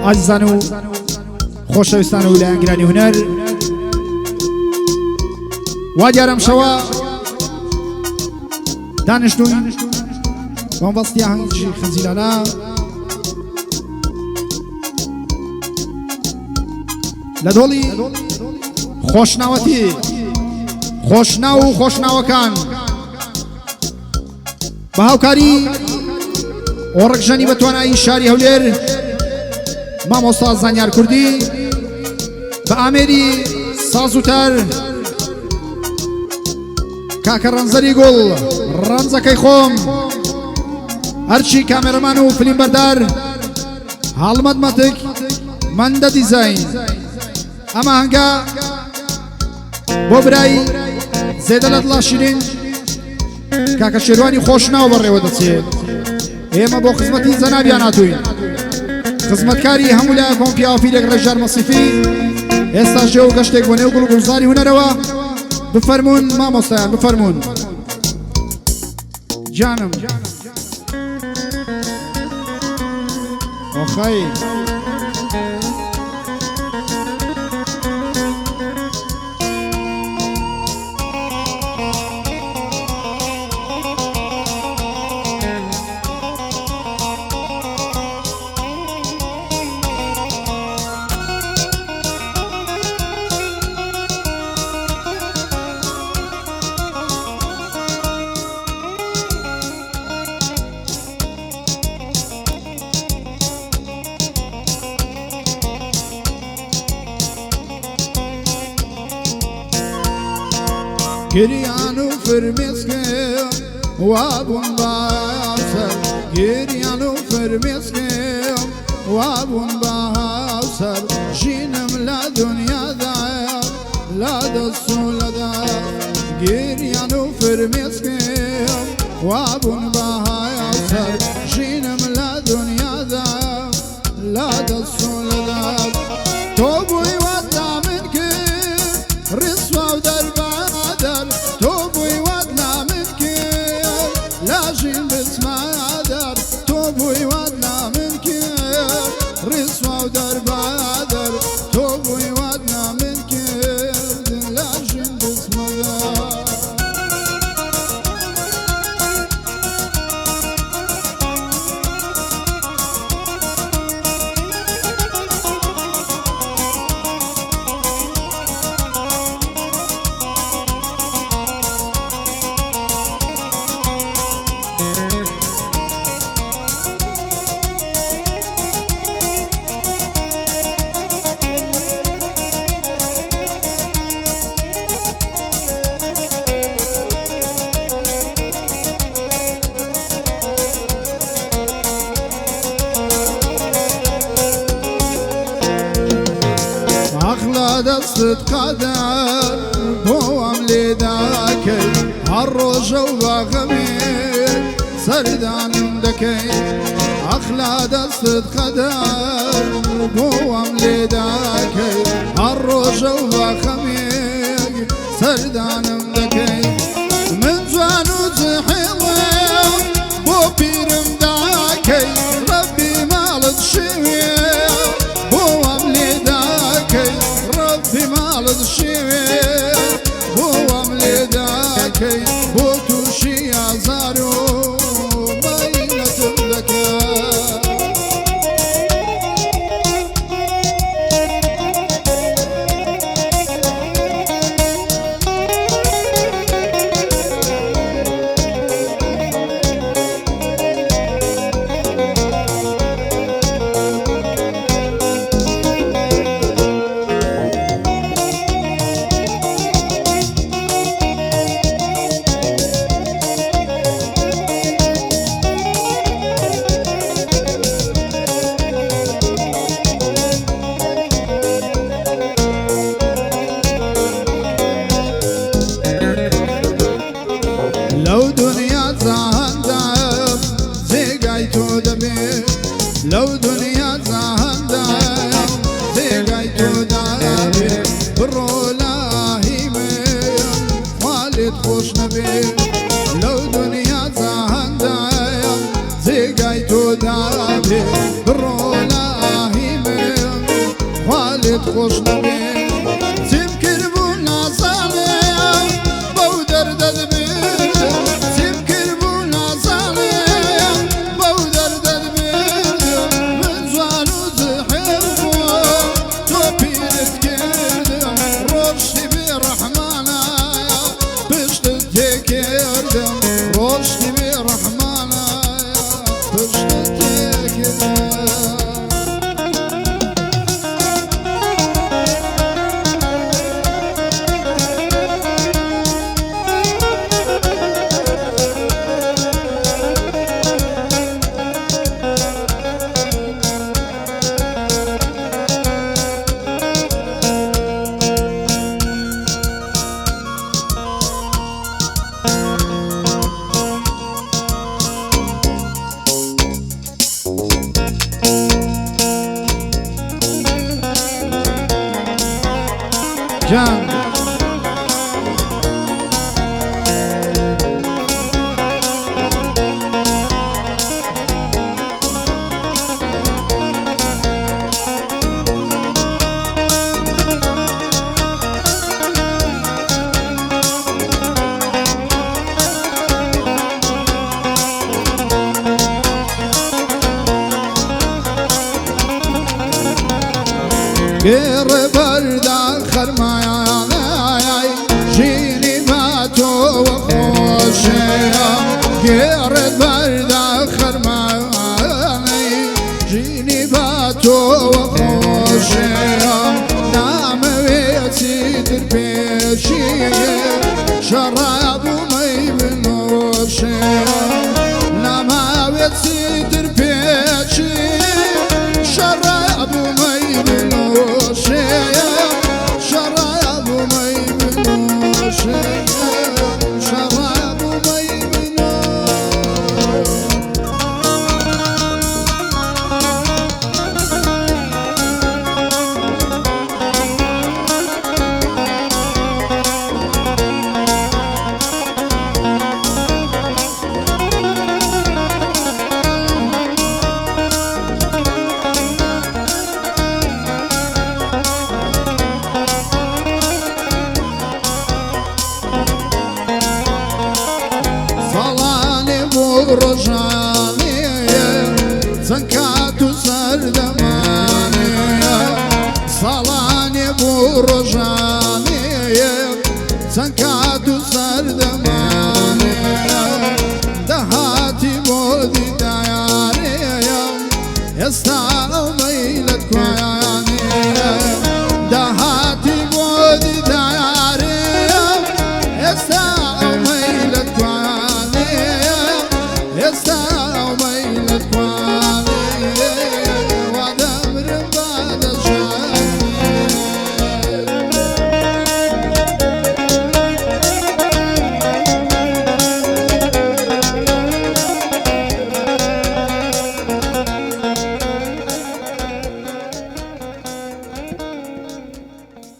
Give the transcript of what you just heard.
عزیزان و خۆشەویستان و لایەنگرانی هونەر وا دیارەم شەوە دانیشتوین مەبەستی ئاهەنگی خەنزیرانە لە دۆڵی خۆشناوەتی خۆشناو و خۆشناوەکان بە هاوکاری ئۆڕکژەنی بە توانایی شاری هەولێر مامۆستا زانیار کوردی بە ئامێری سازوتەر کاکە ڕەنزەری گوڵ ڕەنزەکەی خۆم هەرچی کامێرەمان و فلیم بەردار هاڵمەد مەتک مەندە دیزاین ئەمە هەنگە بۆ برای زێدە لە دڵا شیرین کاکە شێروانی خۆشناو بەڕێوە دەچێت ئێمە بۆ خزمەتی زەنابیان هاتووین خزمەتکاری هەموو لای کۆم پیاوەپیرێک ڕێژار مەسیفی ئێستا ژێ و گەشتێک بۆ نێو گوڵ و گوڵزاری هونەرەوە بفەرمون مامۆستایان بفەرمون جانم ئۆخەی گریان و فرمێسکێ وابوون باسەر گریان و فرمێسکێ وابوون باسەر ژینم لە دنیادایە لە دەست و لەدا گریان و فرمێسکێ وابوون باسەر ژینم لە دنیادایە لە دەست و لەدا تۆ بووی وەتا من کرد ڕسوا و دەربادەر تۆ بووی وەتا من کرد لە ژین بچمادەر تۆ بووی وەتا من کرد ڕسوا و دەربادەر تۆ بووی وەتا من کرد لە ژین بچمادەر دەستت قەدەر بۆ ئەم لێداکەی هەر ڕۆژە و باغەمێک سەردانم دەکەی ئەخلا دەستت قەدەر بۆ ئەم لێداکەی هەر ڕۆژە و باغەمێک سەردانم دەکەی من جوان و جەحێڵم بۆ پیرم داکەی ڕەبی ماڵت شێوێ بۆ ئەم لێداکەی ڕەبی ماڵت شێوێ بۆ ئەم لێداکەی بۆ تووشی ئازار و بەینەتم دەکات لەو دنیا جاهەندام جێگای تۆ دەبێت لەو دنیا جاهەندام جێگای تۆ دەبێت بڕۆ لاهی من خالت خۆش نەبێت لەو دنیا جاهەندام جێگای تۆ دەبێت بڕۆ لاهی من خۆش نەبێ چیم کردبوو نازانێ بەو دەردە دەبێت چیم کردبوو نازانێ بەو دەردە دەبێت من جوان و جەحێر بووە تۆ پیرت کردم ڕۆژی بێ ڕەحمانایە پشتت تێکردم ڕۆژی بێ ڕەحمانایە پشتت تێکردم جان گێڕ بەردا خەرمایانای ژینی با تۆوە خۆشەیە گێڕ بەردا خەرمایانەی ژینی با تۆوە خۆشەیە نامەوێتی تر پێشیە شەڕابوومەی بنۆشەیە ناماوێتی تر پێچی شەڕابوومەی بنۆشەیە شەڕابوومەی بنۆشەیە شەڕابوومەی ڕۆژانەیە چەند کات و سەردەمانەیە ساڵانێ بۆ ڕۆژانەیە چەند کات و سەردەمانەیە